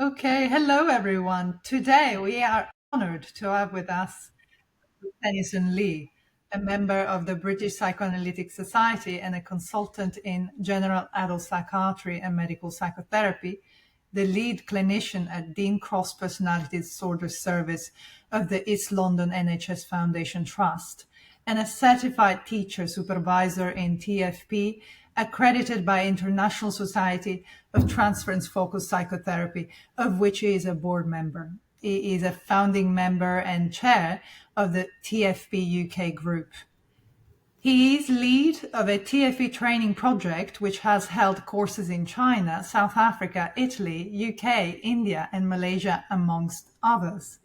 Okay, hello everyone. Today we are honored to have with us Tennyson Lee, a member of the British Psychoanalytic Society and a consultant in general adult psychiatry and medical psychotherapy, the lead clinician at Dean Cross Personality Disorder Service of the East London NHS Foundation Trust, and a certified teacher supervisor in TFP, accredited by International Society of Transference-Focused Psychotherapy, of which he is a board member. He is a founding member and chair of the TFP UK group. He is lead of a TFE training project which has held courses in China, South Africa, Italy, UK, India, and Malaysia, amongst others.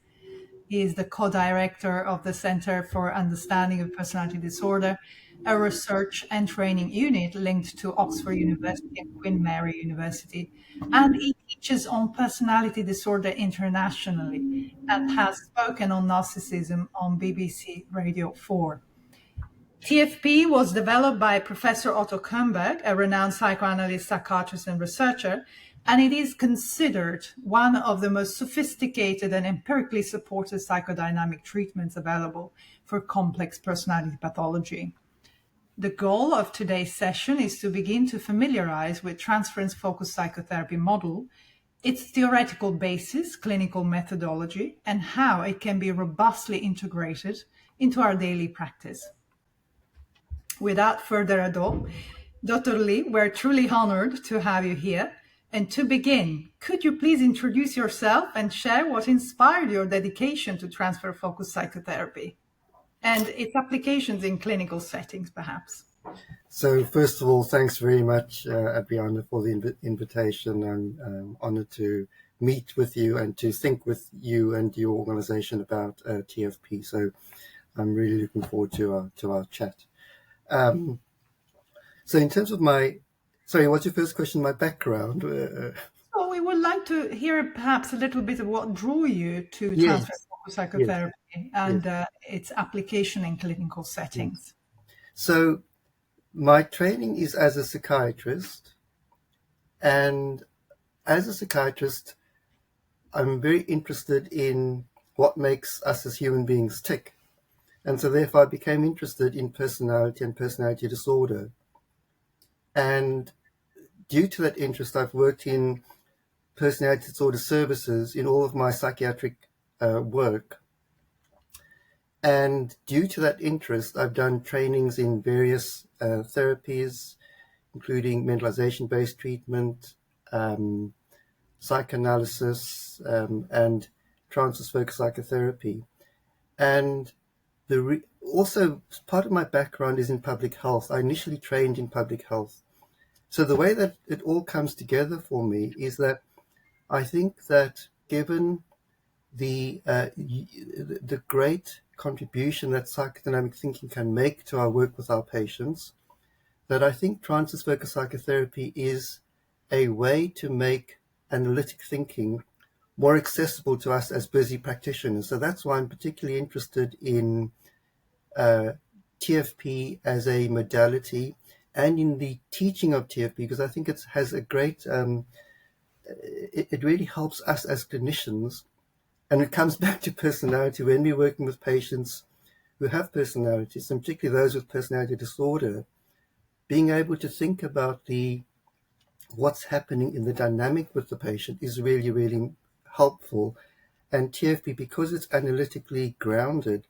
He is the co-director of the Center for Understanding of Personality Disorder, a research and training unit linked to Oxford University and Queen Mary University, and he teaches on personality disorder internationally and has spoken on narcissism on BBC Radio 4. TFP was developed by Professor Otto Kernberg, a renowned psychoanalyst, psychiatrist, and researcher, and it is considered one of the most sophisticated and empirically supported psychodynamic treatments available for complex personality pathology. The goal of today's session is to begin to familiarize with transference-focused psychotherapy model, its theoretical basis, clinical methodology, and how it can be robustly integrated into our daily practice. Without further ado, Dr. Lee, we're truly honored to have you here. And to begin, could you please introduce yourself and share what inspired your dedication to transfer-focused psychotherapy and its applications in clinical settings, perhaps? So first of all, thanks very much, Adriana, for the invitation. I'm honored to meet with you and to think with you and your organization about TFP. So I'm really looking forward to our chat. So in terms of what's your first question? My background? So we would like to hear perhaps a little bit of what drew you to Yes, transfer-focused psychotherapy and yes. its application in clinical settings. So my training is as a psychiatrist, and as a psychiatrist, I'm very interested in what makes us as human beings tick. And so therefore I became interested in personality and personality disorder. And due to that interest, I've worked in personality disorder services in all of my psychiatric work. And due to that interest, I've done trainings in various therapies, including mentalization-based treatment, psychoanalysis, and transference-focused psychotherapy. And also part of my background is in public health. I initially trained in public health. So the way that it all comes together for me is that I think that given the great contribution that psychodynamic thinking can make to our work with our patients, that I think transference-focused psychotherapy is a way to make analytic thinking more accessible to us as busy practitioners. So that's why I'm particularly interested in TFP as a modality and in the teaching of TFP, because I think it has a great, it really helps us as clinicians. And it comes back to personality. When we're working with patients who have personalities, and particularly those with personality disorder, being able to think about what's happening in the dynamic with the patient is really, really helpful. And TFP, because it's analytically grounded,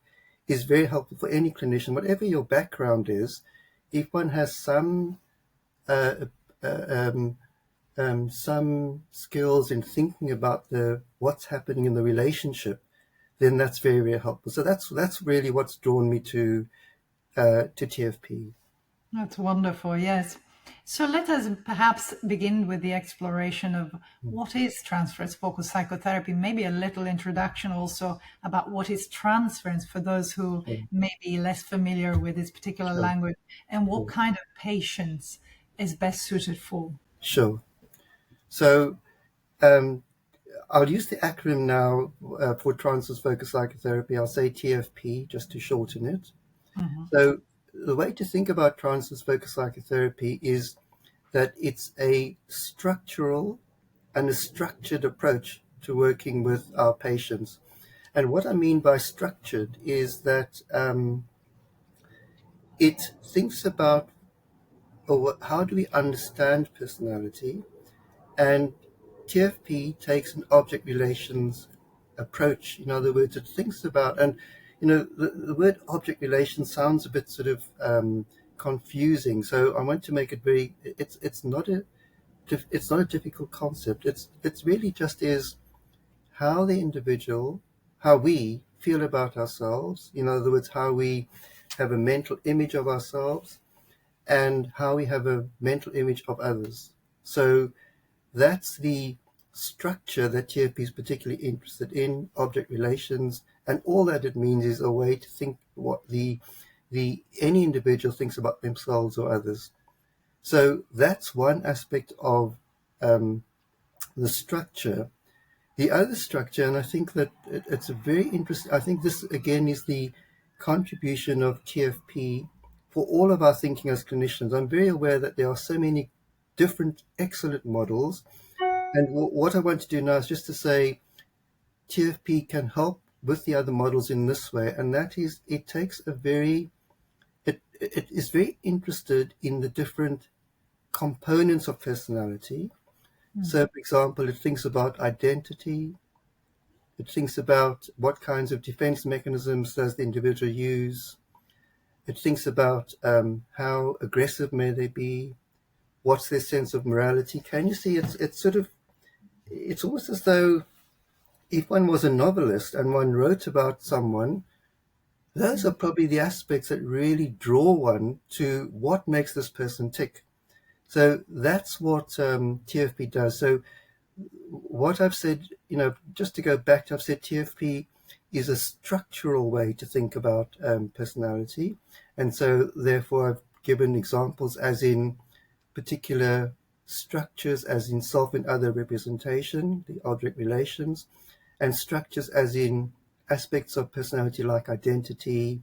is very helpful for any clinician, whatever your background is. If one has some skills in thinking about what's happening in the relationship, then that's very, very helpful. So that's really what's drawn me to TFP. That's wonderful, yes. So let us perhaps begin with the exploration of what is transference-focused psychotherapy, maybe a little introduction also about what is transference for those who may be less familiar with this particular language, and what kind of patients is best suited for. Sure. So I'll use the acronym now for transference-focused psychotherapy. I'll say TFP just to shorten it. So the way to think about transference-focused psychotherapy is that it's a structural and a structured approach to working with our patients. And what I mean by structured is that it thinks about how do we understand personality, and TFP takes an object relations approach. In other words, it thinks about, and the word object relations sounds a bit sort of confusing. So I want to make it very. It's not a difficult concept. It's really just is how the individual, how we feel about ourselves. In other words, how we have a mental image of ourselves and how we have a mental image of others. So that's the structure that TFP is particularly interested in, object relations, and all that it means is a way to think what the any individual thinks about themselves or others. So that's one aspect of the structure. The other structure, and I think that it's a very interesting, I think this again is the contribution of TFP for all of our thinking as clinicians. I'm very aware that there are so many different excellent models. And what I want to do now is just to say TFP can help with the other models in this way, and that is it is very interested in the different components of personality. So, for example, it thinks about identity. It thinks about what kinds of defense mechanisms does the individual use. It thinks about how aggressive may they be. What's their sense of morality? Can you see? It's almost as though if one was a novelist and one wrote about someone, those are probably the aspects that really draw one to what makes this person tick. So that's what TFP does. So what I've said, just to go back to, I've said TFP is a structural way to think about personality. And so therefore I've given examples as in particular structures as in self and other representation, the object relations, and structures as in aspects of personality like identity,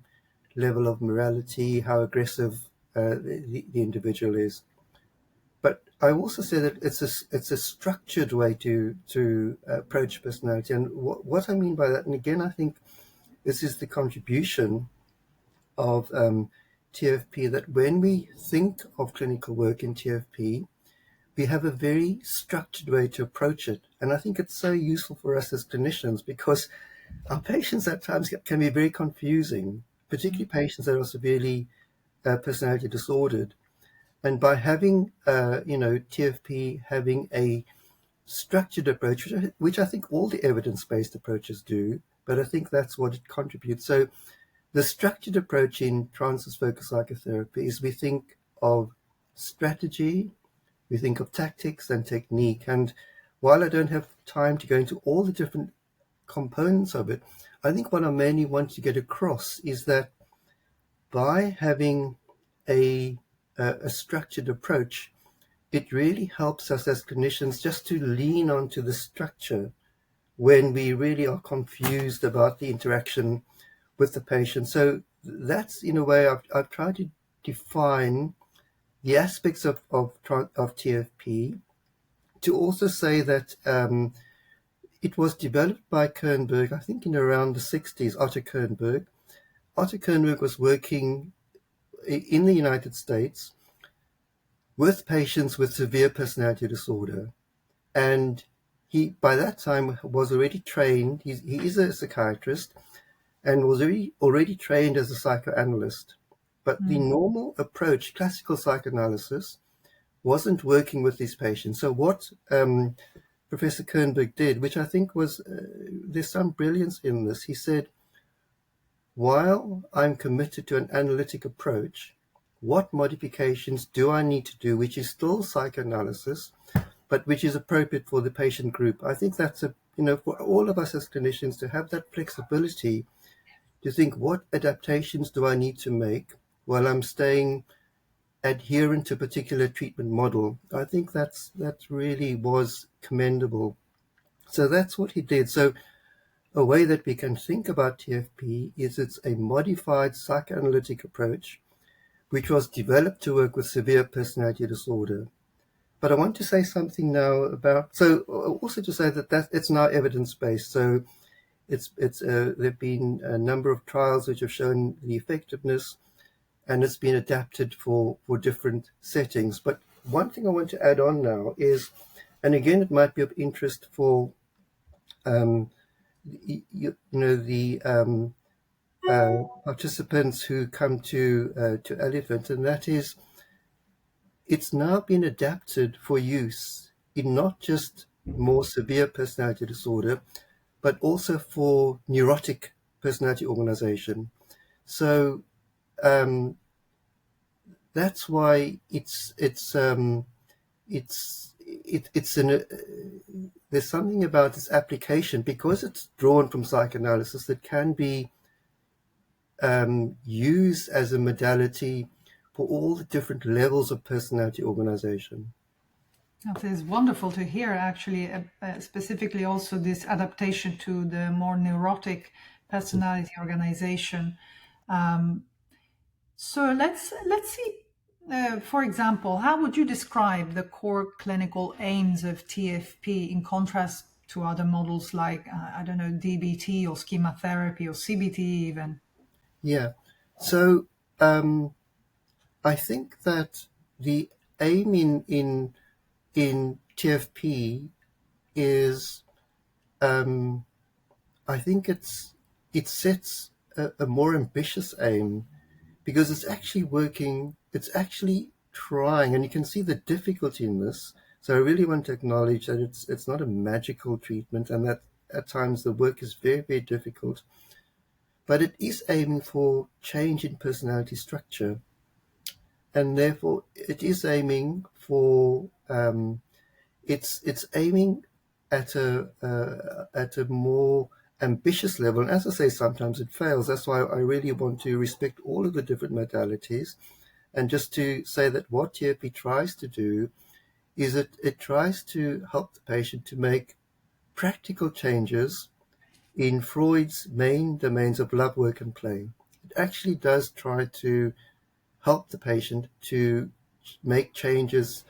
level of morality, how aggressive the individual is. But I also say that it's a structured way to approach personality. And what I mean by that, and again, I think this is the contribution of TFP, that when we think of clinical work in TFP, we have a very structured way to approach it. And I think it's so useful for us as clinicians because our patients at times can be very confusing, particularly patients that are severely personality disordered. And by having, TFP having a structured approach, which I think all the evidence-based approaches do, but I think that's what it contributes. So the structured approach in transference-focused psychotherapy is we think of strategy, we think of tactics and technique. And while I don't have time to go into all the different components of it, I think what I mainly want to get across is that by having a structured approach, it really helps us as clinicians just to lean onto the structure when we really are confused about the interaction with the patient. So that's, in a way, I've tried to define the aspects of TFP, to also say that it was developed by Kernberg, I think in around the 60s, Otto Kernberg. Otto Kernberg was working in the United States with patients with severe personality disorder. And he, by that time, was already trained. He is a psychiatrist and was already trained as a psychoanalyst. But the normal approach, classical psychoanalysis, wasn't working with these patients. So what Professor Kernberg did, which I think was, there's some brilliance in this, he said, while I'm committed to an analytic approach, what modifications do I need to do, which is still psychoanalysis, but which is appropriate for the patient group? I think that's for all of us as clinicians to have that flexibility to think, what adaptations do I need to make while I'm staying adherent to a particular treatment model? I think that really was commendable. So that's what he did. So a way that we can think about TFP is it's a modified psychoanalytic approach which was developed to work with severe personality disorder. But I want to say something now about, so also to say that it's now evidence-based. So there've been a number of trials which have shown the effectiveness, and it's been adapted for different settings. But one thing I want to add on now is, and again, it might be of interest for the participants who come to Elephant, and that is, it's now been adapted for use in not just more severe personality disorder, but also for neurotic personality organization. So that's why it's an there's something about its application, because it's drawn from psychoanalysis, that can be used as a modality for all the different levels of personality organization. That is wonderful to hear, actually, specifically also this adaptation to the more neurotic personality organization. So let's see. For example, how would you describe the core clinical aims of TFP in contrast to other models like, I don't know, DBT or schema therapy or CBT even? Yeah. So I think that the aim in TFP is, I think it sets a more ambitious aim, because it's actually working, it's actually trying, and you can see the difficulty in this. So I really want to acknowledge that it's not a magical treatment, and that at times the work is very, very difficult, but it is aiming for change in personality structure, and therefore it is aiming for it's aiming at a more ambitious level. And as I say, sometimes it fails. That's why I really want to respect all of the different modalities, and just to say that what therapy tries to do is it tries to help the patient to make practical changes in Freud's main domains of love, work, and play. It actually does try to help the patient to make changes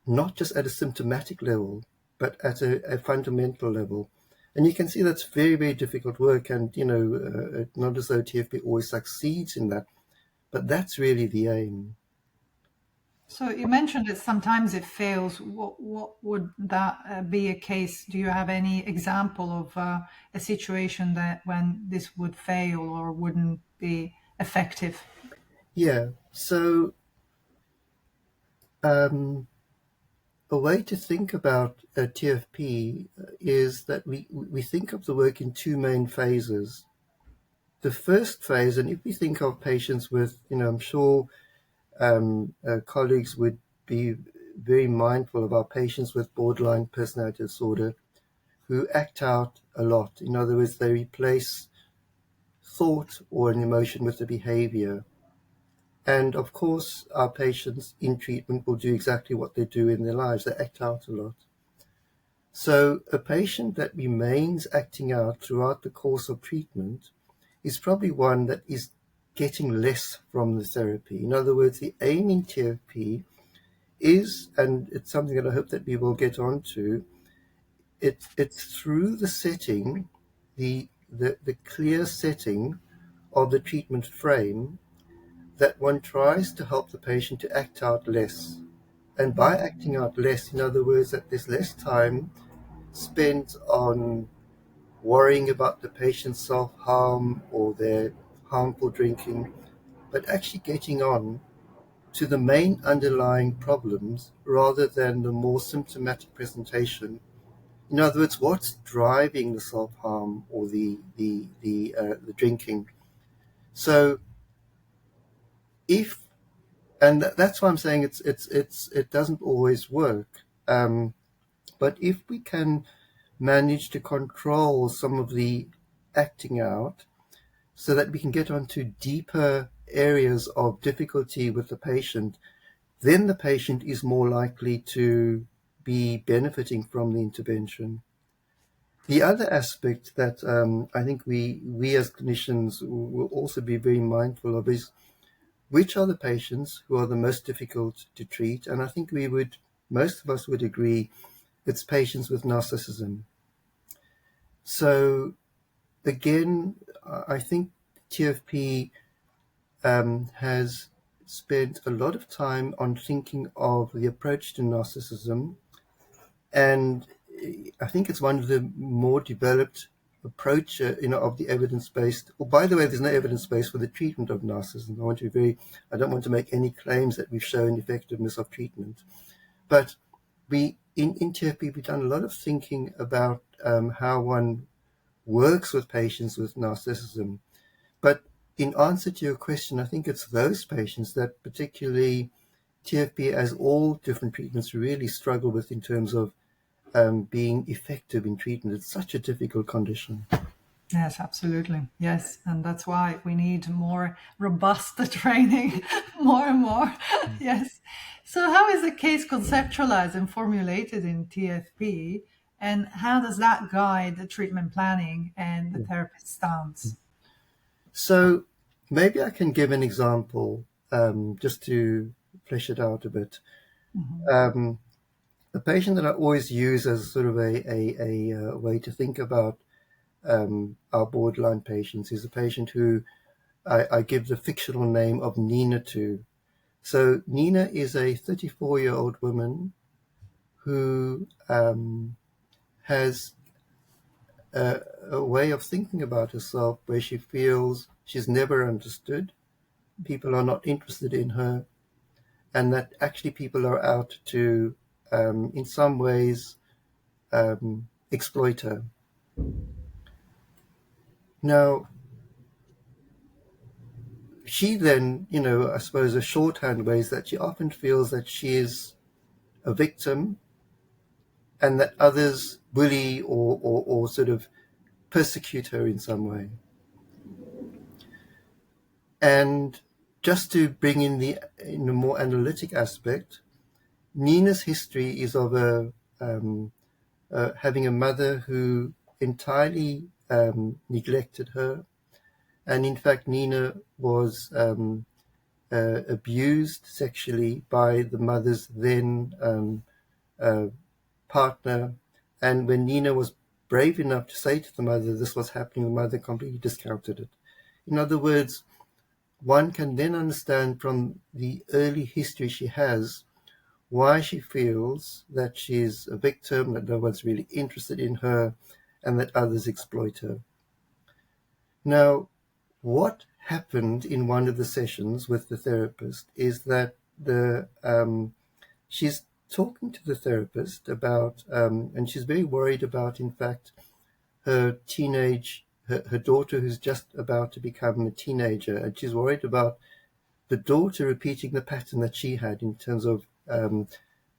not just at a symptomatic level, but at a fundamental level. And you can see that's very, very difficult work. And, not as though TFP always succeeds in that, but that's really the aim. So you mentioned that sometimes it fails. What would that be a case? Do you have any example of a situation that when this would fail or wouldn't be effective? Yeah. So a way to think about TFP is that we think of the work in two main phases. The first phase, and if we think of patients with, I'm sure colleagues would be very mindful of our patients with borderline personality disorder who act out a lot. In other words, they replace thought or an emotion with a behavior. And of course, our patients in treatment will do exactly what they do in their lives. They act out a lot. So a patient that remains acting out throughout the course of treatment is probably one that is getting less from the therapy. In other words, the aim in therapy is, and it's something that I hope that we will get onto, it's through the setting, the clear setting of the treatment frame, that one tries to help the patient to act out less. And by acting out less, in other words, that there's less time spent on worrying about the patient's self-harm or their harmful drinking, but actually getting on to the main underlying problems rather than the more symptomatic presentation. In other words, what's driving the self-harm or the drinking? So if, and that's why I'm saying it doesn't always work. But if we can manage to control some of the acting out, so that we can get onto deeper areas of difficulty with the patient, then the patient is more likely to be benefiting from the intervention. The other aspect that I think we as clinicians will also be very mindful of is which are the patients who are the most difficult to treat. And I think we would most of us would agree it's patients with narcissism. So again, I think TFP has spent a lot of time on thinking of the approach to narcissism, and I think it's one of the more developed approach, of the evidence-based. Well, by the way, there's no evidence base for the treatment of narcissism. I don't want to make any claims that we've shown effectiveness of treatment, but in TFP we've done a lot of thinking about how one works with patients with narcissism. But in answer to your question, I think it's those patients that particularly TFP, as all different treatments, really struggle with in terms of being effective in treatment. It's such a difficult condition. Yes, absolutely. Yes. And that's why we need more robust training, more and more. Yes. So, how is the case conceptualized and formulated in TFP? And how does that guide the treatment planning and the therapist's stance? So, maybe I can give an example just to flesh it out a bit. A patient that I always use as sort of a way to think about our borderline patients is a patient who I give the fictional name of Nina to. So Nina is a 34-year-old woman who has a way of thinking about herself where she feels she's never understood, people are not interested in her, and that actually people are out to, in some ways, exploit her. Now, she then, I suppose a shorthand way is that she often feels that she is a victim and that others bully or sort of persecute her in some way. And just to bring in a more analytic aspect, Nina's history is of having a mother who entirely neglected her. And in fact, Nina was abused sexually by the mother's then partner. And when Nina was brave enough to say to the mother this was happening, the mother completely discounted it. In other words, one can then understand from the early history she has why she feels that she's a victim, that no one's really interested in her, and that others exploit her. Now, what happened in one of the sessions with the therapist is that she's talking to the therapist about, and she's very worried about, in fact, her daughter who's just about to become a teenager, and she's worried about the daughter repeating the pattern that she had in terms of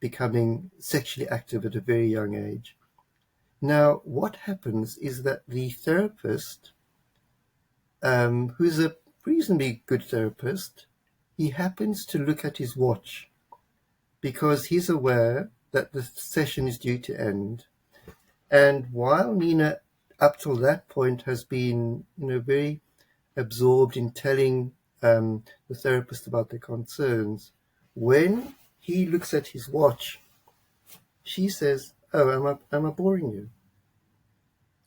becoming sexually active at a very young age. Now, what happens is that the therapist, who's a reasonably good therapist, he happens to look at his watch because he's aware that the session is due to end. And while Nina, up till that point, has been, very absorbed in telling the therapist about their concerns, when he looks at his watch, she says, "Oh, am I boring you?"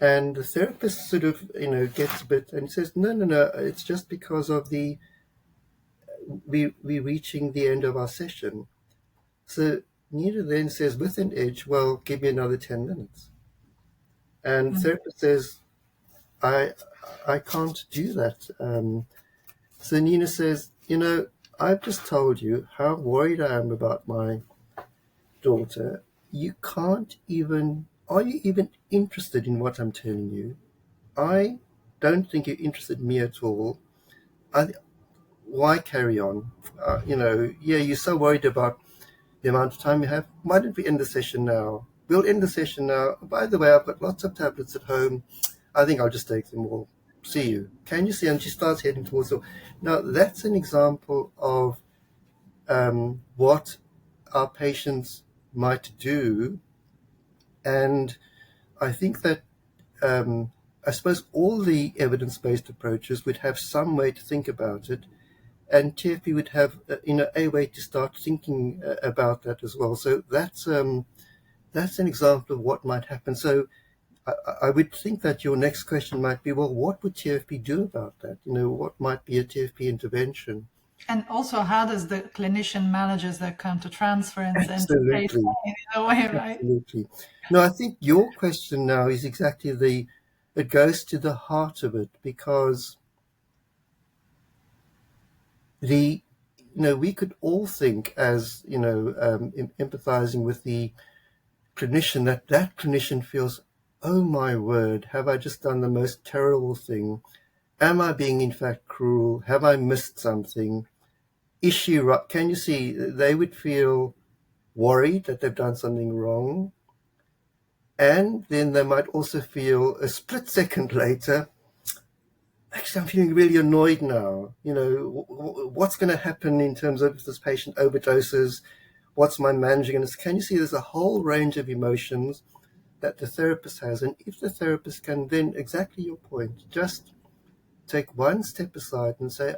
And the therapist sort of, gets a bit and says, No, it's just because of we're reaching the end of our session. So Nina then says with an edge, "Well, give me another 10 minutes." And the therapist says, I can't do that. So Nina says, I've just told you how worried I am about my daughter. Are you even interested in what I'm telling you? I don't think you're interested in me at all. Why carry on? You're so worried about the amount of time you have. Why don't we end the session now? We'll end the session now. By the way, I've got lots of tablets at home. I think I'll just take them all. See you. Can you see? And she starts heading towards the... Now, that's an example of what our patients might do. And I think that I suppose all the evidence-based approaches would have some way to think about it. and TFP would have a way to start thinking about that as well. So that's an example of what might happen. So I would think that your next question might be, well, what would TFP do about that? What might be a TFP intervention? And also, how does the clinician manages the countertransference and stay Absolutely, sane in a way, right? absolutely. No, I think your question now is exactly it goes to the heart of it, because we could all think, as empathizing with the clinician, that clinician feels, oh my word, have I just done the most terrible thing? Am I being in fact cruel? Have I missed something? Is she right? Can you see they would feel worried that they've done something wrong? And then they might also feel a split second later, actually, I'm feeling really annoyed now. What's going to happen in terms of if this patient overdoses? What's my managing? And can you see there's a whole range of emotions that the therapist has? And if the therapist can then, exactly your point, just take one step aside and say,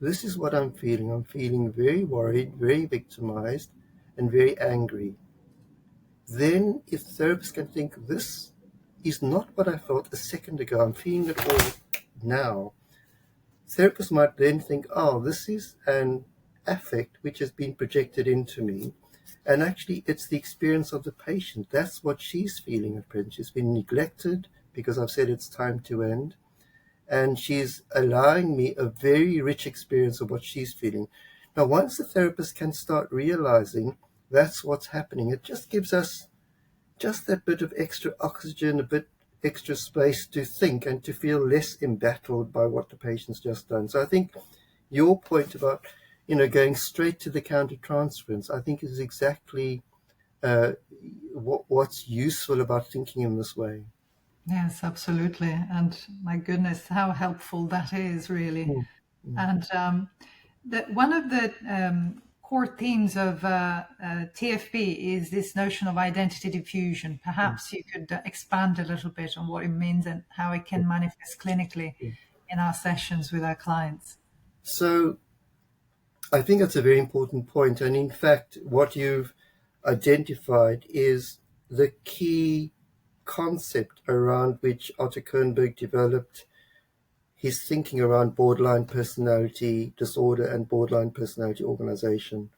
this is what I'm feeling. I'm feeling very worried, very victimized, and very angry. Then if the therapist can think, this is not what I felt a second ago. I'm feeling it all now. Therapists might then think, this is an affect which has been projected into me. And actually, it's the experience of the patient. That's what she's feeling at present. She's been neglected because I've said it's time to end. And she's allowing me a very rich experience of what she's feeling. Now, once the therapist can start realizing that's what's happening, it just gives us just that bit of extra oxygen, a bit extra space to think and to feel less embattled by what the patient's just done. So I think your point about, going straight to the countertransference, I think is exactly what's useful about thinking in this way. Yes, absolutely. And my goodness, how helpful that is, really. Mm, mm, And one of the core themes of TFP is this notion of identity diffusion. mm, Perhaps you could expand a little bit on what it means and how it can manifest clinically mm. in our sessions with our clients. So I think that's a very important point. And in fact, what you've identified is the key concept around which Otto Kernberg developed his thinking around borderline personality disorder and borderline personality organization.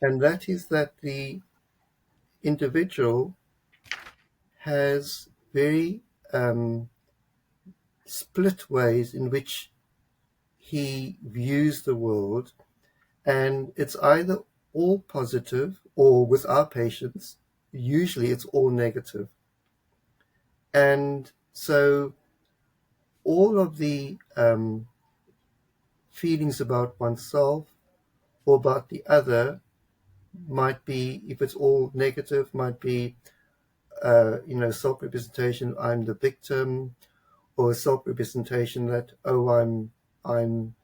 And that is that the individual has very split ways in which he views the world. And it's either all positive, or with our patients, usually it's all negative. And so all of the feelings about oneself or about the other might be, if it's all negative, might be, self-representation, I'm the victim, or self-representation that, I'm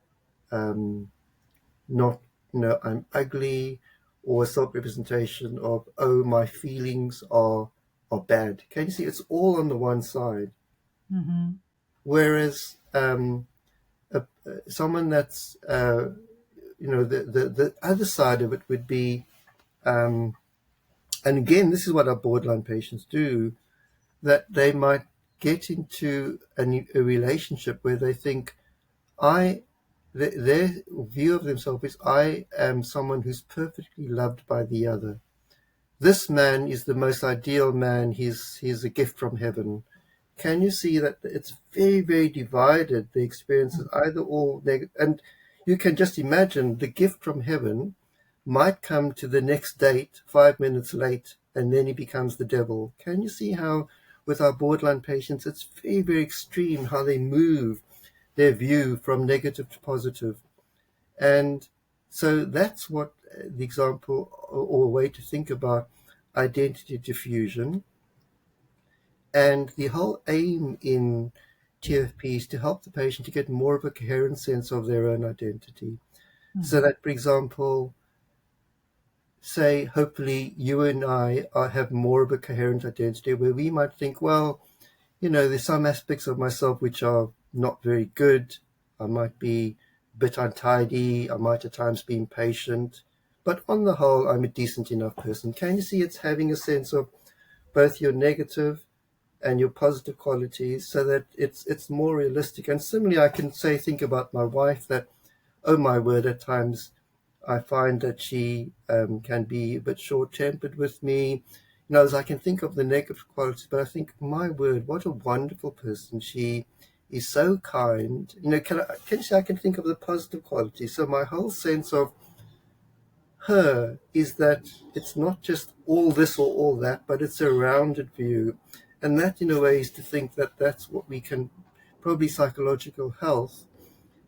not, I'm ugly, or self-representation of, my feelings are bad. Can you see? It's all on the one side. Mm-hmm. Whereas someone that's, the other side of it would be, and again, this is what our borderline patients do, that they might get into a relationship where they think, their view of themselves is, I am someone who's perfectly loved by the other. This man is the most ideal man. He's a gift from heaven. Can you see that it's very, very divided? The experience is either all negative, and you can just imagine the gift from heaven might come to the next date 5 minutes late, and then he becomes the devil. Can you see how, with our borderline patients, it's very, very extreme how they move their view from negative to positive. And so that's what the example or a way to think about identity diffusion. And the whole aim in TFP is to help the patient to get more of a coherent sense of their own identity. So that, for example, say, hopefully you and I have more of a coherent identity, where we might think, well, there's some aspects of myself which are not very good. I might be bit untidy. I might at times be impatient. But on the whole, I'm a decent enough person. Can you see it's having a sense of both your negative and your positive qualities so that it's more realistic? And similarly, I can say, think about my wife that, oh my word, at times I find that she can be a bit short-tempered with me. As I can think of the negative qualities, but I think, my word, what a wonderful person. She is so kind. Can you say I can think of the positive qualities? So my whole sense of her is that it's not just all this or all that, but it's a rounded view. And that, in a way, is to think that that's what we can, probably psychological health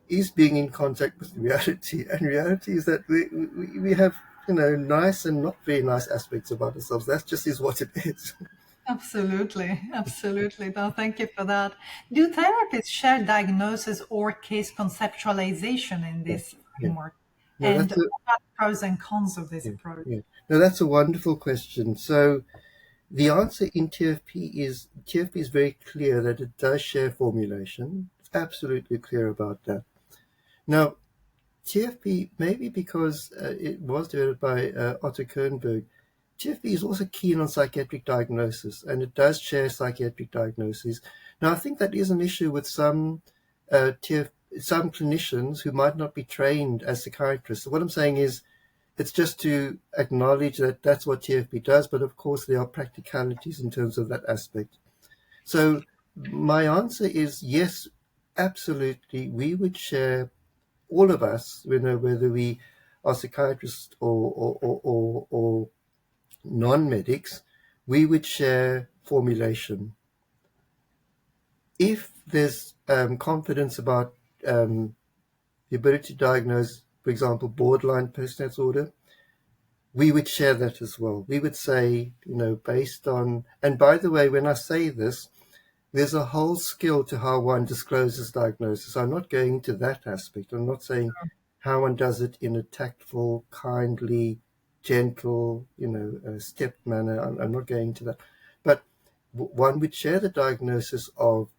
is being in contact with reality. And reality is that we have, nice and not very nice aspects about ourselves. That just is what it is. Absolutely, absolutely. No, thank you for that. Do therapists share diagnosis or case conceptualization in Yeah, this yeah. framework? No, And that's what a are the pros and cons of this yeah, approach? yeah. No, that's a wonderful question. So the answer in TFP is very clear that it does share formulation. It's absolutely clear about that. Now, TFP, maybe because it was developed by Otto Kernberg, TFP is also keen on psychiatric diagnosis, and it does share psychiatric diagnoses. Now, I think that is an issue with some clinicians who might not be trained as psychiatrists. So what I'm saying is, it's just to acknowledge that that's what TFP does, but of course there are practicalities in terms of that aspect. So my answer is yes, absolutely. We would share, all of us, whether we are psychiatrists or non-medics, we would share formulation. If there's confidence about the ability to diagnose, for example, borderline personality disorder, we would share that as well. We would say, based on, and by the way, when I say this, there's a whole skill to how one discloses diagnosis. I'm not going into that aspect. I'm not saying how one does it in a tactful, kindly, gentle, stepped manner. I'm not going into that. But one would share the diagnosis of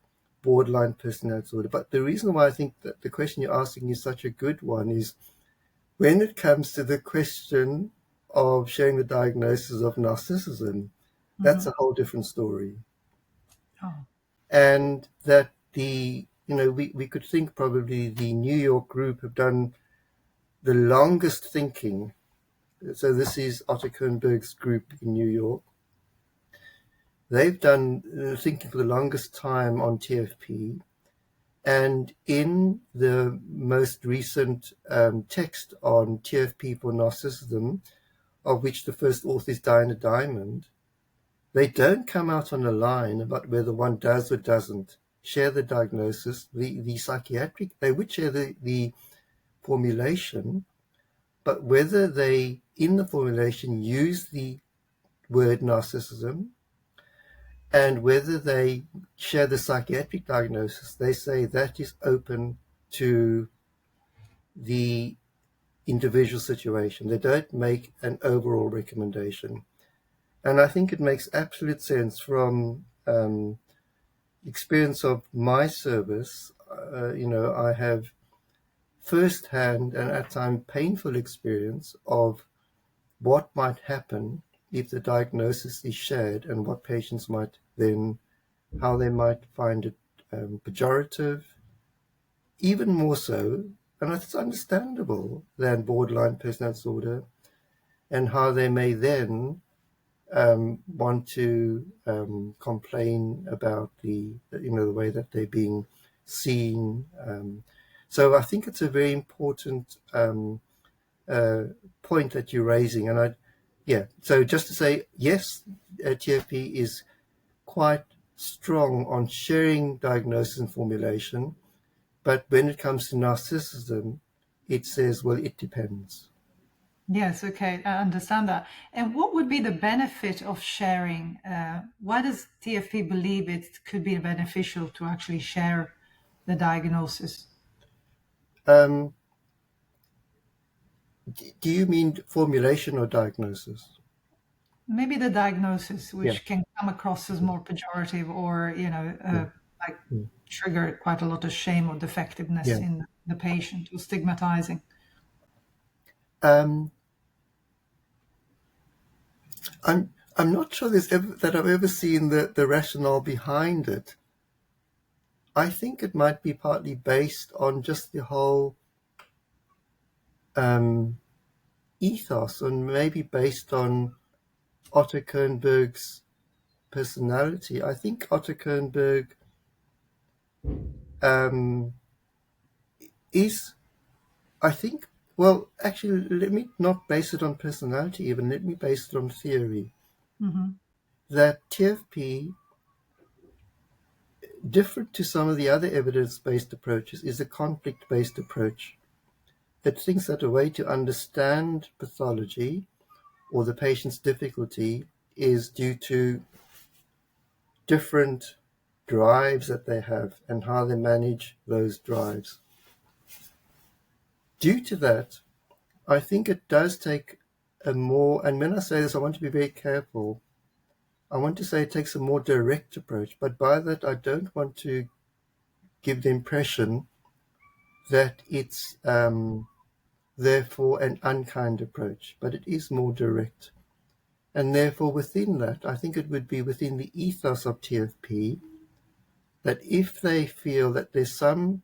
borderline personality disorder. But the reason why I think that the question you're asking is such a good one is, when it comes to the question of sharing the diagnosis of narcissism, that's Mhm. a whole different story. Oh, And that we could think probably the New York group have done the longest thinking. So this is Otto Kernberg's group in New York. They've done thinking for the longest time on TFP. And in the most recent text on TFP for narcissism, of which the first author is Diana Diamond, they don't come out on a line about whether one does or doesn't share the diagnosis. The psychiatric, they would share the formulation, but whether they, in the formulation, use the word narcissism and whether they share the psychiatric diagnosis, they say that is open to the individual situation. They don't make an overall recommendation. And I think it makes absolute sense from experience of my service. I have first-hand and at times painful experience of what might happen if the diagnosis is shared and what patients might then, how they might find it pejorative, even more so, and it's understandable, than borderline personality disorder, and how they may then want to complain about the way that they're being seen. So I think it's a very important point that you're raising, and So just to say, yes, TFP is quite strong on sharing diagnosis and formulation, but when it comes to narcissism, it says, well, it depends. yes, okay, I understand that. And what would be the benefit of sharing? Why does TFP believe it could be beneficial to actually share the diagnosis? Um, do you mean formulation or diagnosis? Maybe the diagnosis, Yeah, which can come across as more pejorative or, yeah, like yeah. trigger quite a lot of shame or defectiveness Yeah. in. the patient or stigmatizing? Um, I'm not sure that I've ever seen the rationale behind it. I think it might be partly based on just the whole um, ethos, and maybe based on Otto Kernberg's personality. I think Otto Kernberg um, is, I think, well, actually, let me not base it on personality even, let me base it on theory. Mm-hmm. That TFP, different to some of the other evidence-based approaches, is a conflict-based approach that thinks that a way to understand pathology or the patient's difficulty is due to different drives that they have and how they manage those drives. Due to that, I think it does take a more, and when I say this, I want to be very careful. I want to say it takes a more direct approach, but by that, I don't want to give the impression that it's therefore an unkind approach, but it is more direct. And therefore, within that, I think it would be within the ethos of TFP that if they feel that there's some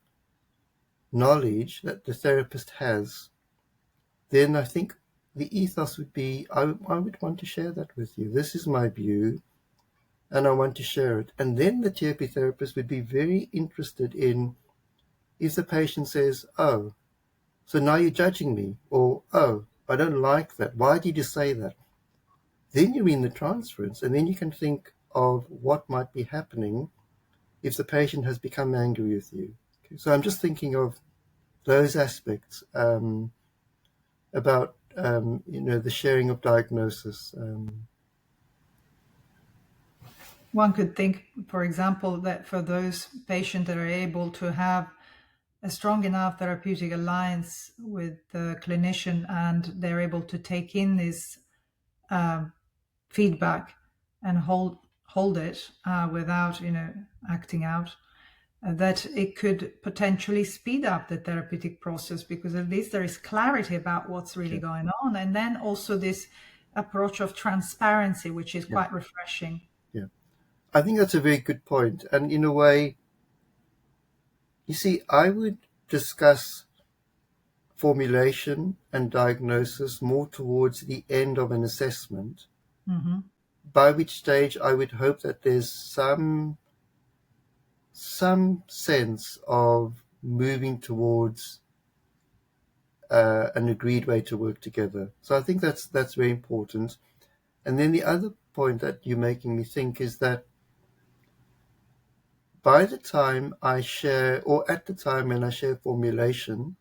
knowledge that the therapist has, then I think the ethos would be, I would want to share that with you. This is my view, and I want to share it. And then the TFP therapist would be very interested in if the patient says, oh, so now you're judging me, or oh, I don't like that. Why did you say that? Then you're in the transference, and then you can think of what might be happening if the patient has become angry with you. Okay, so I'm just thinking of those aspects about the sharing of diagnosis. One could think, for example, that for those patients that are able to have a strong enough therapeutic alliance with the clinician and they're able to take in this feedback and hold it without acting out, that it could potentially speed up the therapeutic process because at least there is clarity about what's really Yeah, going on, and then also this approach of transparency, which is yeah, quite refreshing. yeah. I think that's a very good point. And in a way, you see, I would discuss formulation and diagnosis more towards the end of an assessment, Mm-hmm. by which stage I would hope that there's some sense of moving towards an agreed way to work together. So I think that's very important. And then the other point that you're making me think is that by the time I share, or at the time when I share formulation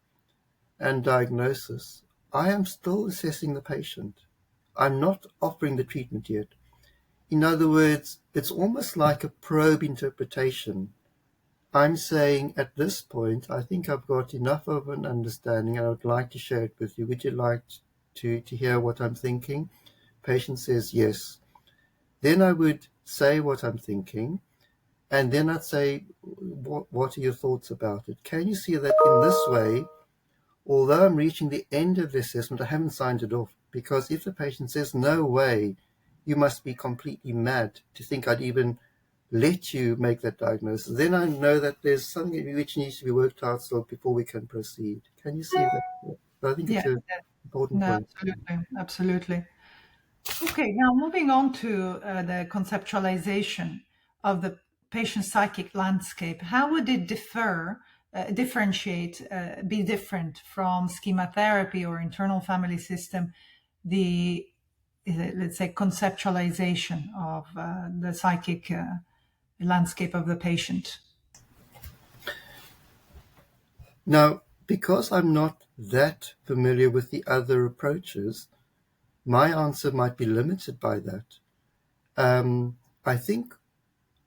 and diagnosis, I am still assessing the patient. I'm not offering the treatment yet. In other words, it's almost like a probe interpretation. I'm saying at this point, I think I've got enough of an understanding and I would like to share it with you. Would you like to hear what I'm thinking? Patient says yes. Then I would say what I'm thinking, and then I'd say, what are your thoughts about it? Can you see that in this way, although I'm reaching the end of the assessment, I haven't signed it off? Because if the patient says, no way, you must be completely mad to think I'd even let you make that diagnosis, then I know that there's something which needs to be worked out still before we can proceed. Can you see that? I think Yeah, it's an important no, point. absolutely. Okay, now moving on to the conceptualization of the patient psychic landscape, how would it differentiate, be different from schema therapy or internal family system, the, let's say, conceptualization of the psychic landscape of the patient? Now, because I'm not that familiar with the other approaches, my answer might be limited by that. I think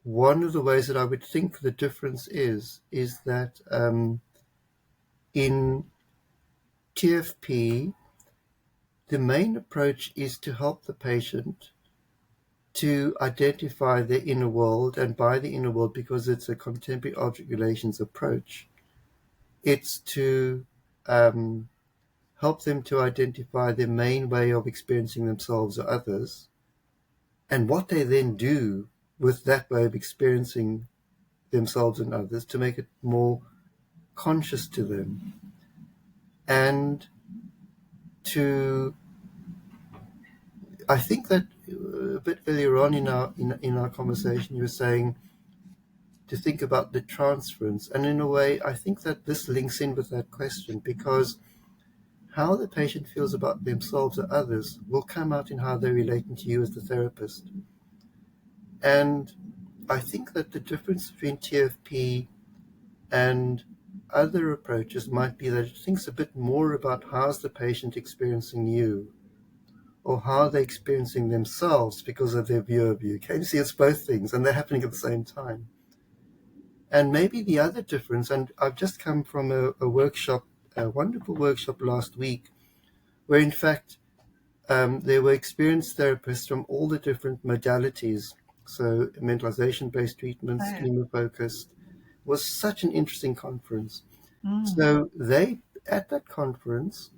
one of the ways that I would think the difference is that in TFP, the main approach is to help the patient to identify their inner world, and by the inner world, because it's a contemporary object relations approach, It's to help them to identify their main way of experiencing themselves or others, and what they then do with that way of experiencing themselves and others to make it more conscious to them. And to, I think that a bit earlier on in our conversation, you were saying to think about the transference, and in a way, I think that this links in with that question, because how the patient feels about themselves or others will come out in how they're relating to you as the therapist. And I think that the difference between TFP and other approaches might be that it thinks a bit more about how's the patient experiencing you, or how they're experiencing themselves because of their view of you. Can you see it's both things, and they're happening at the same time? And maybe the other difference, and I've just come from a workshop, a wonderful workshop last week, where in fact there were experienced therapists from all the different modalities. So mentalization-based treatment, Oh, schema-focused, was such an interesting conference. mm, So they, at that conference,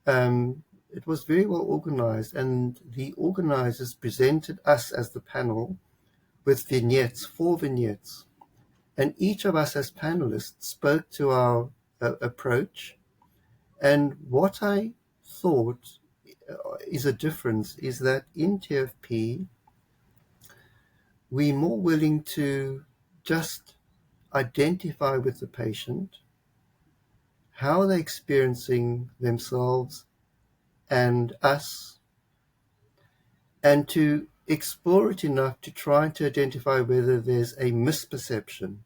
it was very well organized, and the organizers presented us as the panel with vignettes, 4 vignettes. And each of us as panelists spoke to our approach. And what I thought is a difference is that in TFP, we're more willing to just identify with the patient how they're experiencing themselves and us, and to explore it enough to try to identify whether there's a misperception.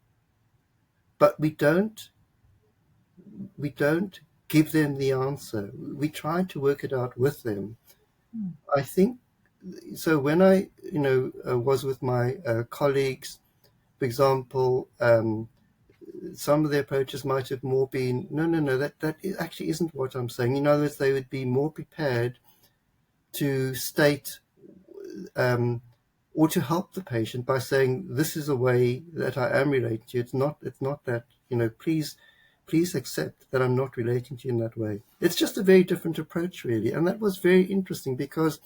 But we don't give them the answer. We try to work it out with them. mm, I think so. When I, was with my colleagues, for example, some of the approaches might have more been, no, that actually isn't what I'm saying. In other words, they would be more prepared to state or to help the patient by saying, this is a way that I am relating to you. It's not that, please accept that I'm not relating to you in that way. It's just a very different approach, really. And that was very interesting because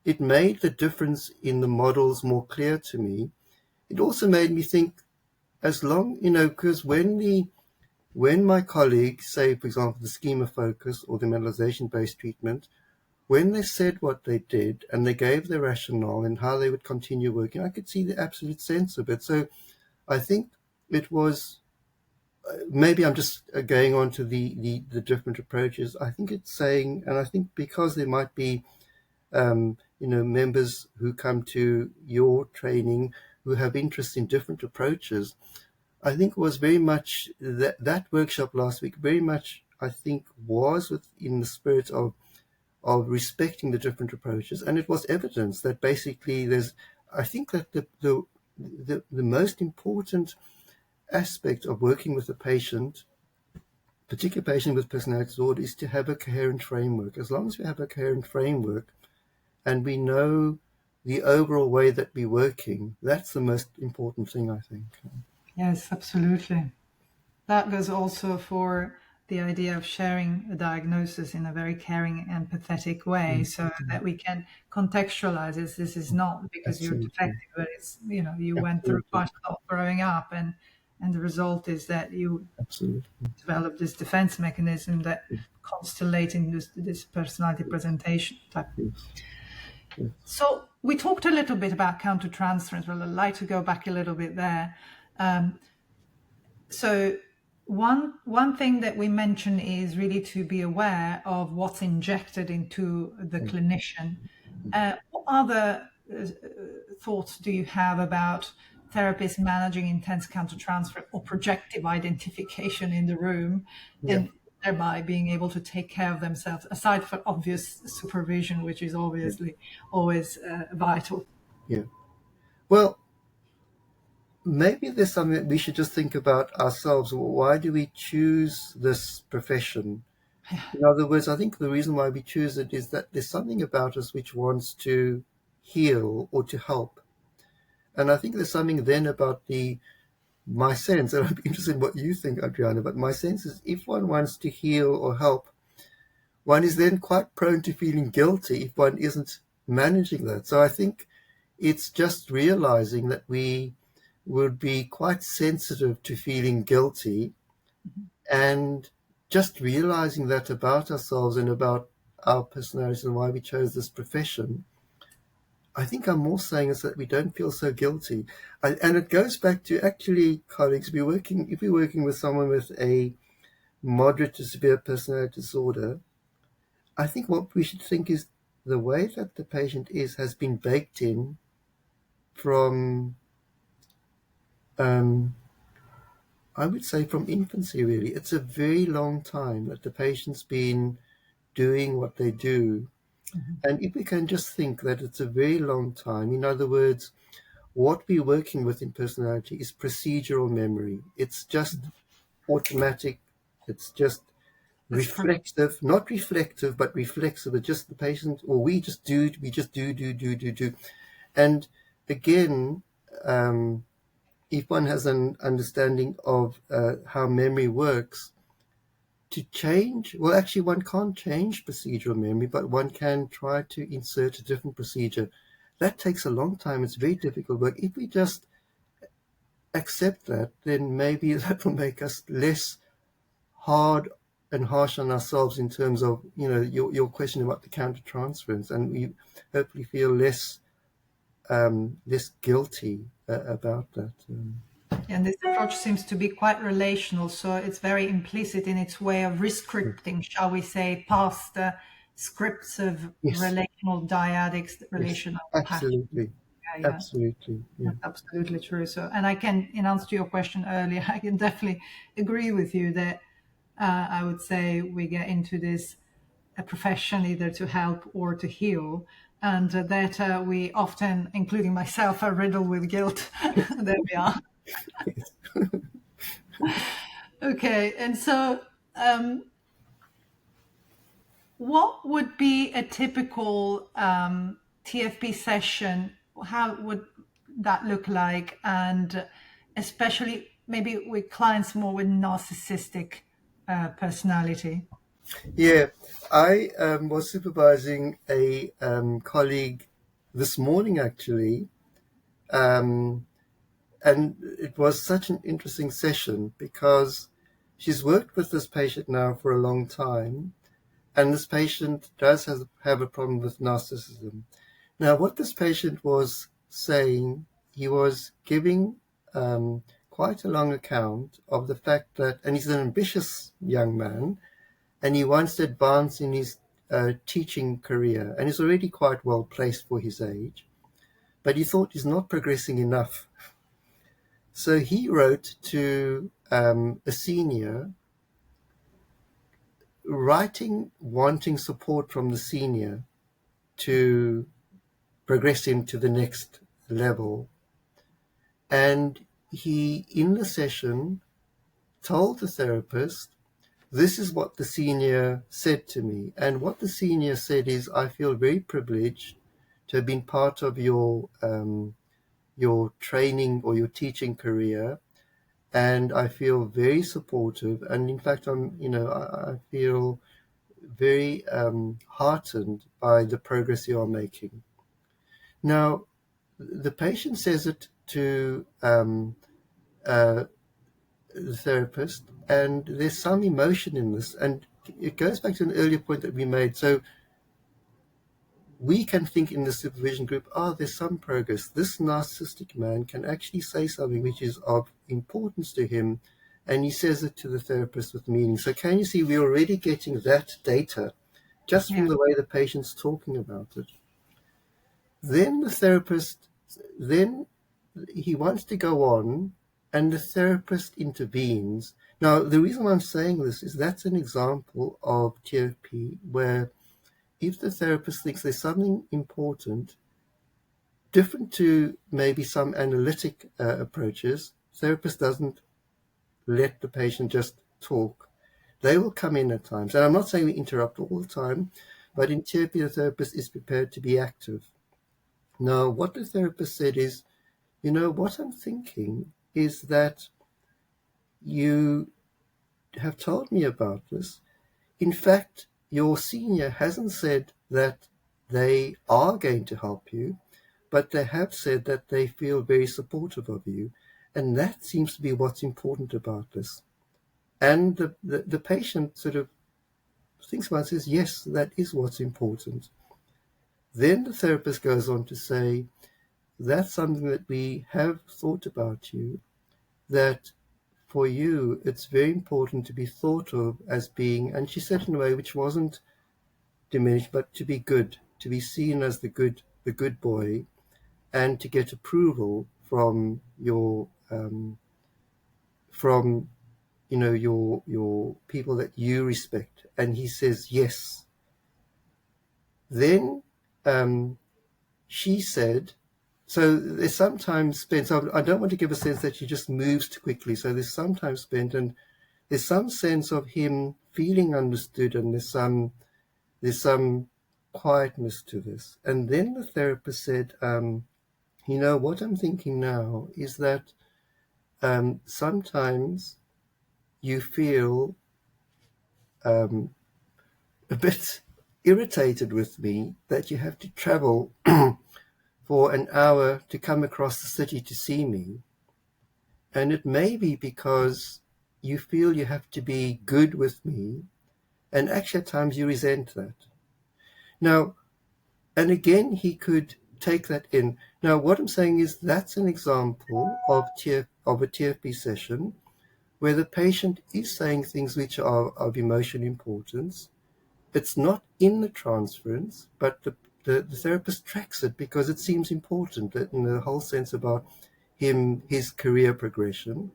it made the difference in the models more clear to me. It also made me think, as long, because when my colleagues say, for example, the schema focus or the methodologization-based treatment, when they said what they did and they gave their rationale and how they would continue working, I could see the absolute sense of it. So I think it was, maybe I'm just going on to the different approaches. I think it's saying, and I think because there might be, members who come to your training who have interest in different approaches, I think it was very much that workshop last week, very much, I think, was within the spirit of respecting the different approaches. And it was evidence that basically I think that the most important aspect of working with a patient, particular patient with personality disorder, is to have a coherent framework. As long as we have a coherent framework and we know the overall way that we're working, that's the most important thing, I think. yes, absolutely. That goes also for the idea of sharing a diagnosis in a very caring, empathetic way, so that we can contextualize this. This is not because you're Absolutely. defective, but it's, you went through Absolutely. quite a lot growing up, and the result is that you Absolutely. develop this defense mechanism that constellating this personality presentation type. Yes. Yes. So we talked a little bit about countertransference. Well, I'd like to go back a little bit there. So one thing that we mention is really to be aware of what's injected into the clinician. What other thoughts do you have about therapists managing intense countertransfer or projective identification in the room, Yeah. and thereby being able to take care of themselves, aside from obvious supervision, which is Yeah. obviously always vital? Yeah. Well, maybe there's something that we should just think about ourselves. Why do we choose this profession? In other words, I think the reason why we choose it is that there's something about us which wants to heal or to help. And I think there's something then about the my sense, and I'd be interested in what you think, Adriana, but my sense is if one wants to heal or help, one is then quite prone to feeling guilty if one isn't managing that. So I think it's just realizing that we would be quite sensitive to feeling guilty, and just realizing that about ourselves and about our personalities and why we chose this profession. I think I'm more saying is that we don't feel so guilty. And it goes back to actually, colleagues, if we're working with someone with a moderate to severe personality disorder, I think what we should think is the way that the patient has been baked in from, I would say, from infancy, really. It's a very long time that the patient's been doing what they do. And if we can just think that it's a very long time, in other words, what we're working with in personality is procedural memory. It's just automatic. It's just That's correct. reflexive, not reflective, but reflexive. It's just the patient, or we just do. And again, if one has an understanding of how memory works, to change, well, actually, one can't change procedural memory, but one can try to insert a different procedure. That takes a long time. It's very difficult work. If we just accept that, then maybe that will make us less hard and harsh on ourselves in terms of, your question about the countertransference, and we hopefully feel less guilty about that. And this approach seems to be quite relational, so it's very implicit in its way of rescripting, shall we say, past the scripts of Yes, relational dyadics, yes, relational patterns. absolutely, Yeah, yeah, absolutely, yeah. that's absolutely true. So, and I can, in answer to your question earlier, I can definitely agree with you that I would say we get into this a profession either to help or to heal, and that we often, including myself, are riddled with guilt. There we are. Okay, and so what would be a typical TFP session? How would that look like? And especially maybe with clients more with narcissistic personality. Yeah, I was supervising a colleague this morning, actually, um, and it was such an interesting session because she's worked with this patient now for a long time, and this patient does have a problem with narcissism. Now, what this patient was saying, he was giving quite a long account of the fact that, and he's an ambitious young man, and he wants to advance in his teaching career, and he's already quite well placed for his age, but he thought he's not progressing enough. So he wrote to a senior, wanting support from the senior to progress him to the next level. And he, in the session, told the therapist, this is what the senior said to me. And what the senior said is, I feel very privileged to have been part of your training or your teaching career. And I feel very supportive. And in fact, I feel very heartened by the progress you are making. Now, the patient says it to the therapist, and there's some emotion in this, and it goes back to an earlier point that we made. So we can think in the supervision group, there's some progress. This narcissistic man can actually say something which is of importance to him, and he says it to the therapist with meaning. So can you see, we're already getting that data just from Yeah. the way the patient's talking about it. Then the therapist, then he wants to go on, and the therapist intervenes. Now, the reason I'm saying this is that's an example of TFP where if the therapist thinks there's something important, different to maybe some analytic approaches, therapist doesn't let the patient just talk. They will come in at times. And I'm not saying we interrupt all the time, but in therapy, the therapist is prepared to be active. Now, what the therapist said is, what I'm thinking is that you have told me about this. In fact, your senior hasn't said that they are going to help you, but they have said that they feel very supportive of you. And that seems to be what's important about this. And the patient sort of thinks about it and says, yes, that is what's important. Then the therapist goes on to say, that's something that we have thought about you, that for you, it's very important to be thought of as being, and she said it in a way which wasn't diminished, but to be good, to be seen as the good boy, and to get approval from your from your people that you respect. And he says yes. Then she said, so there's sometimes spent, so I don't want to give a sense that she just moves too quickly. So there's sometimes spent, and there's some sense of him feeling understood, and there's some quietness to this. And then the therapist said, what I'm thinking now is that sometimes you feel a bit irritated with me that you have to travel for an hour to come across the city to see me. And it may be because you feel you have to be good with me, and actually at times you resent that. Now, and again, he could take that in. Now, what I'm saying is that's an example of a TFP session where the patient is saying things which are of emotional importance. It's not in the transference, but the therapist tracks it because it seems important, that in the whole sense about his career progression.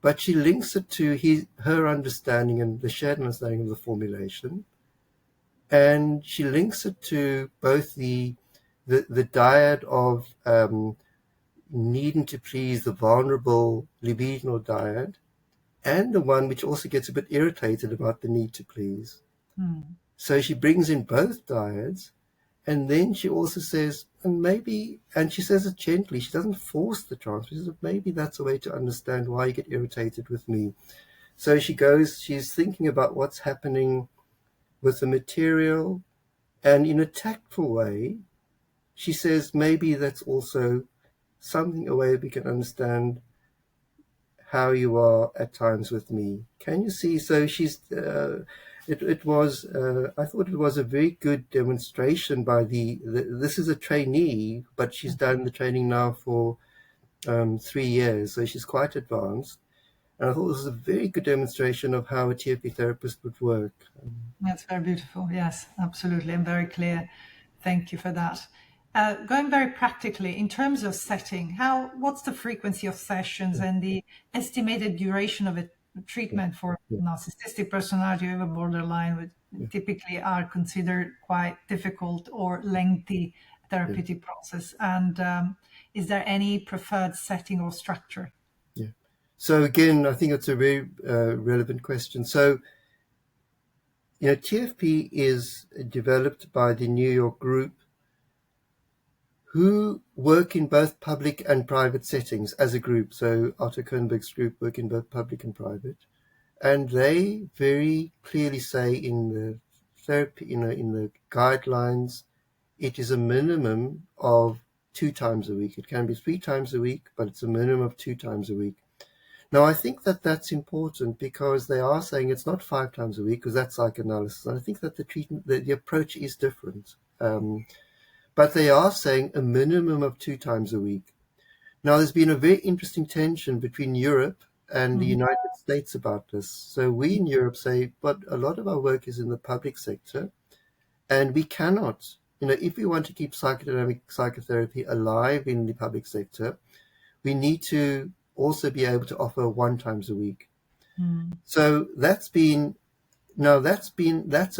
But she links it to her understanding and the shared understanding of the formulation. And she links it to both the dyad of needing to please, the vulnerable libidinal dyad, and the one which also gets a bit irritated about the need to please. So she brings in both dyads, and then she also says, and she says it gently, she doesn't force the transfer, she says, maybe that's a way to understand why you get irritated with me. So she's thinking about what's happening with the material, and in a tactful way, she says, maybe that's also something, a way we can understand how you are at times with me. Can you see? So she's, it was, I thought it was a very good demonstration by this is a trainee, but she's done the training now for 3 years, so she's quite advanced. And I thought this was a very good demonstration of how a TFP therapist would work. That's very beautiful. Yes, absolutely. And very clear. Thank you for that. Going very practically, in terms of setting, what's the frequency of sessions and the estimated duration of a treatment for narcissistic personality over borderline, which typically are considered quite difficult or lengthy therapeutic process? And is there any preferred setting or structure? Yeah. So again, I think it's a very relevant question. So, TFP is developed by the New York group who work in both public and private settings as a group. So Otto Kernberg's group work in both public and private. And they very clearly say in the therapy, in the guidelines, it is a minimum of 2 times a week. It can be 3 times a week, but it's a minimum of 2 times a week. Now, I think that that's important because they are saying it's not 5 times a week, because that's psychoanalysis. And I think that the treatment, the approach is different. But they are saying a minimum of 2 times a week. Now, there's been a very interesting tension between Europe and the United States about this. So we in Europe say, but a lot of our work is in the public sector, and we cannot, if we want to keep psychodynamic psychotherapy alive in the public sector, we need to also be able to offer 1 times a week. So that's a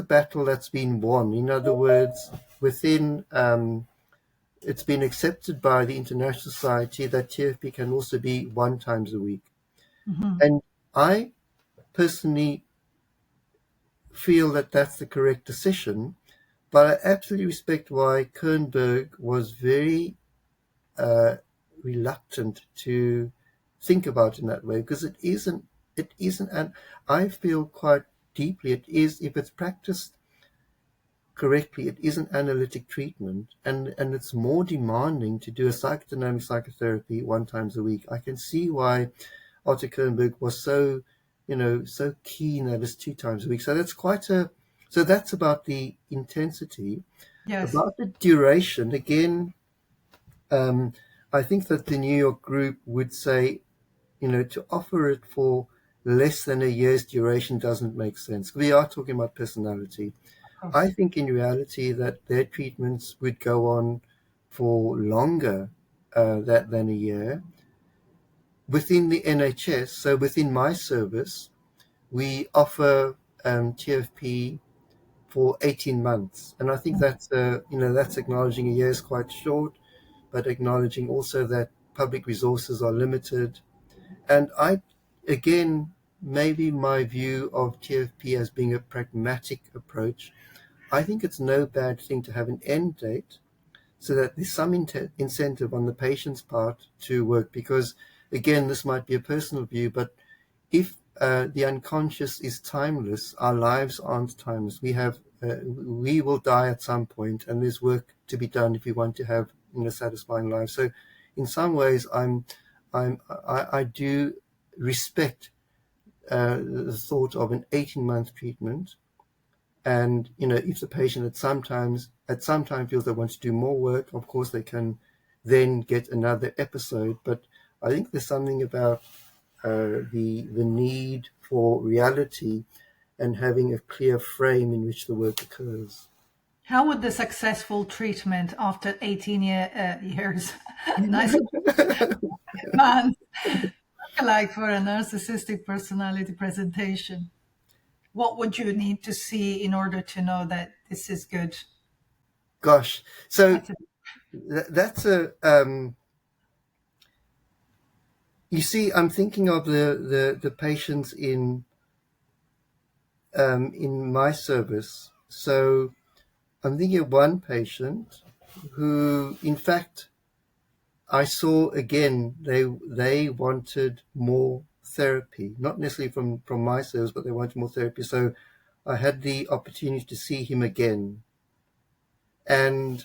battle that's been won. In other words, within it's been accepted by the International Society that TFP can also be 1 times a week. And I personally feel that that's the correct decision, but I absolutely respect why Kernberg was very reluctant to think about it in that way, because it isn't it isn't, and I feel quite deeply it is, if it's practiced correctly, it is an analytic treatment, and it's more demanding to do a psychodynamic psychotherapy 1 times a week. I can see why Otto Kernberg was so, so keen that it's 2 times a week. So that's about the intensity. Yes. About the duration, again, I think that the New York group would say, to offer it for less than a year's duration doesn't make sense. We are talking about personality. Of course. I think in reality that their treatments would go on for longer than a year. Within the NHS, so within my service, we offer TFP for 18 months. And I think that's acknowledging a year is quite short, but acknowledging also that public resources are limited. And again, maybe my view of TFP as being a pragmatic approach, I think it's no bad thing to have an end date so that there's some incentive on the patient's part to work. Because, again, this might be a personal view, but if the unconscious is timeless, our lives aren't timeless. We will die at some point, and there's work to be done if we want to have satisfying lives. So, in some ways, I do respect the thought of an 18-month treatment. And if the patient at some time feels they want to do more work, of course they can then get another episode. But I think there's something about the need for reality and having a clear frame in which the work occurs. How would the successful treatment after 18 years, nice man, look like for a narcissistic personality presentation? What would you need to see in order to know that this is good? Gosh, so That's it. that's a you see, I'm thinking of the patients in my service. So I'm thinking of one patient who, in fact, I saw again, they wanted more therapy, not necessarily from my service, but they wanted more therapy. So I had the opportunity to see him again. And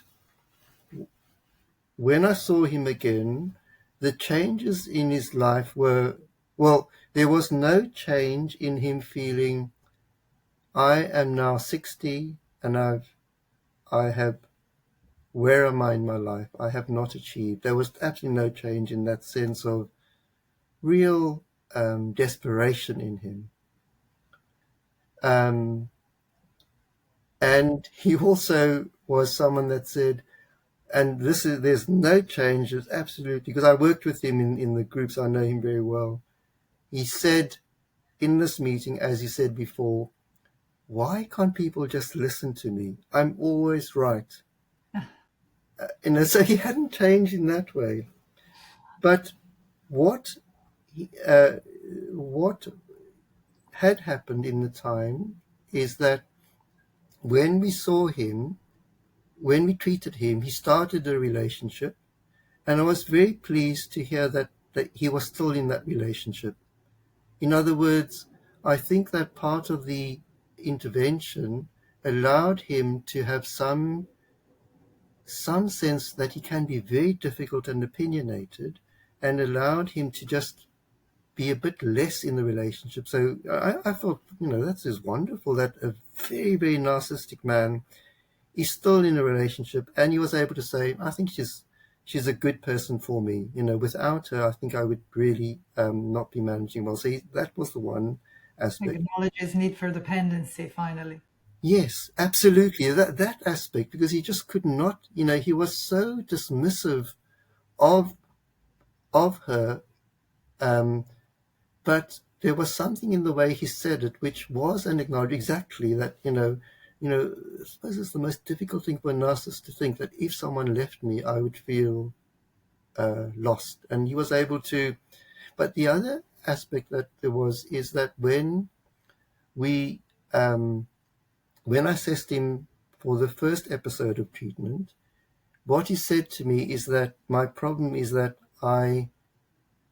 when I saw him again, the changes in his life were, well, there was no change in him feeling, I am now 60 and I have, where am I in my life? I have not achieved. There was absolutely no change in that sense of real desperation in him. And he also was someone that said, and there's no change, it's absolutely, because I worked with him in the groups, I know him very well. He said in this meeting, as he said before, why can't people just listen to me? I'm always right. So he hadn't changed in that way. But what what had happened in the time is that when we saw him, when we treated him, he started a relationship, and I was very pleased to hear that he was still in that relationship. In other words, I think that part of the intervention allowed him to have some sense that he can be very difficult and opinionated, and allowed him to just be a bit less in the relationship. So I thought, that is wonderful that a very, very narcissistic man is still in a relationship, and he was able to say, I think she's a good person for me. Without her, I think I would really not be managing well. So that was the one aspect. Acknowledges need for dependency, finally. Yes, absolutely. That aspect, because he just could not, he was so dismissive of her, but there was something in the way he said it, which was an acknowledgement exactly that, I suppose it's the most difficult thing for a narcissist to think that if someone left me, I would feel lost. And he was able to, but the other aspect that there was is that when I assessed him for the first episode of treatment, what he said to me is that my problem is that I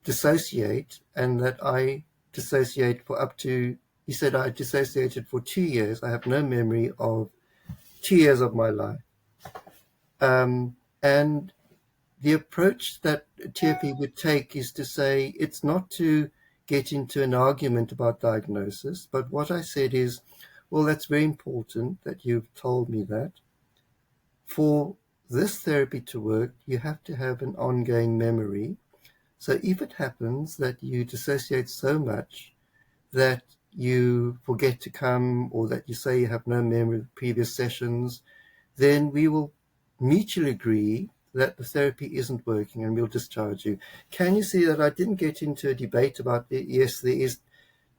dissociate and that I dissociate for up to, he said, I dissociated for 2 years. I have no memory of 2 years of my life. And the approach that TFP would take is to say it's not to get into an argument about diagnosis, but what I said is, well, that's very important that you've told me that. For this therapy to work, you have to have an ongoing memory. So if it happens that you dissociate so much that you forget to come, or that you say you have no memory of previous sessions, then we will mutually agree that the therapy isn't working and we'll discharge you. Can you see that I didn't get into a debate about, yes, there is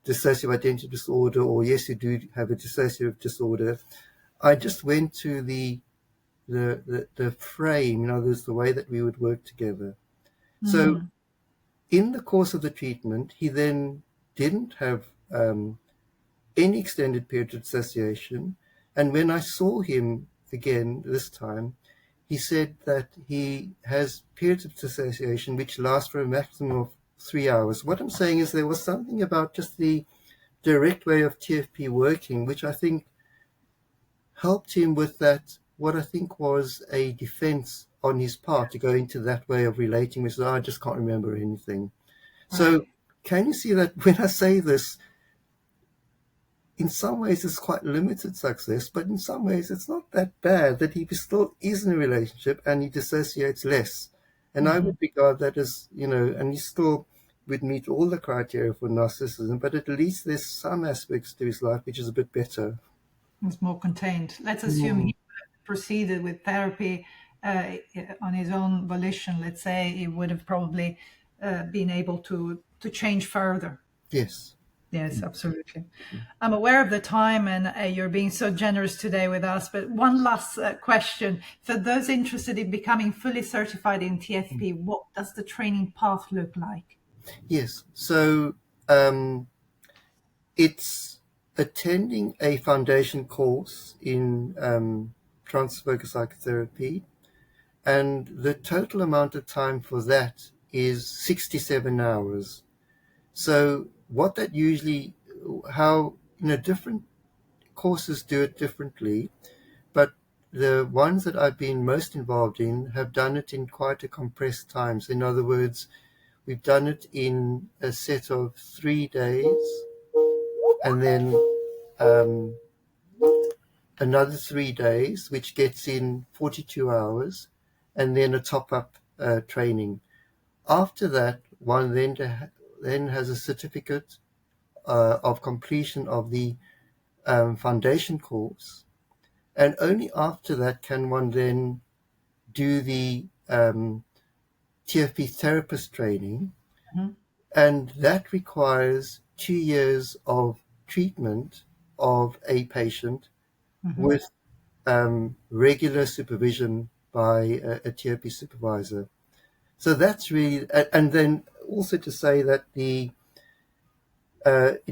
dissociative identity disorder, or yes, you do have a dissociative disorder. I just went to the frame, in other words, the way that we would work together. So in the course of the treatment, he then didn't have any extended period of dissociation. And when I saw him again this time, he said that he has periods of dissociation which last for a maximum of 3 hours. What I'm saying is there was something about just the direct way of TFP working, which I think helped him with that, what I think was a defense on his part to go into that way of relating, which is, I just can't remember anything. So can you see that when I say this, in some ways it's quite limited success, but in some ways it's not that bad, that he still is in a relationship and he dissociates less. And I would regard that as, and he still would meet all the criteria for narcissism, but at least there's some aspects to his life which is a bit better. It's more contained. Let's assume he proceeded with therapy on his own volition. Let's say he would have probably been able to change further. Yes. Yes, absolutely. I'm aware of the time, and you're being so generous today with us. But one last question. For those interested in becoming fully certified in TFP, what does the training path look like? Yes. So it's attending a foundation course in Transference-Focused Psychotherapy. And the total amount of time for that is 67 hours. So what that usually, how, different courses do it differently, but the ones that I've been most involved in have done it in quite a compressed time. So in other words, we've done it in a set of 3 days, and then another 3 days, which gets in 42 hours, and then a top-up training. After that, one then has a certificate of completion of the foundation course, and only after that can one then do the TFP therapist training, and that requires 2 years of treatment of a patient with regular supervision by a TFP supervisor. So that's really, and then also to say that it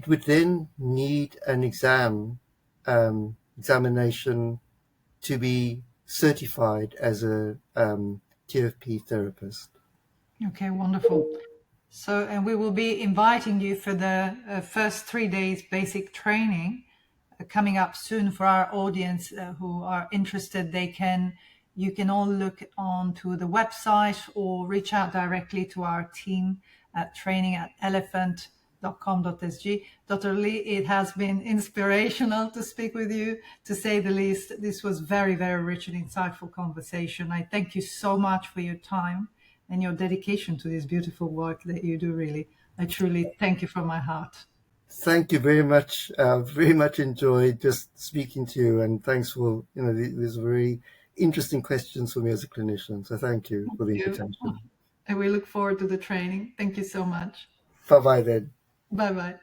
would then need an examination to be certified as a TFP therapist. Okay, wonderful. So, and we will be inviting you for the first 3 days basic training coming up soon for our audience who are interested. You can all look onto the website or reach out directly to our team at training@elephant.com.sg. Dr. Lee, it has been inspirational to speak with you, to say the least. This was very, very rich and insightful conversation. I thank you so much for your time and your dedication to this beautiful work that you do, really. I truly thank you from my heart. Thank you very much. Very much enjoyed just speaking to you, and thanks for these very interesting questions for me as a clinician. So thank you for the invitation. And we look forward to the training. Thank you so much. Bye bye then. Bye bye.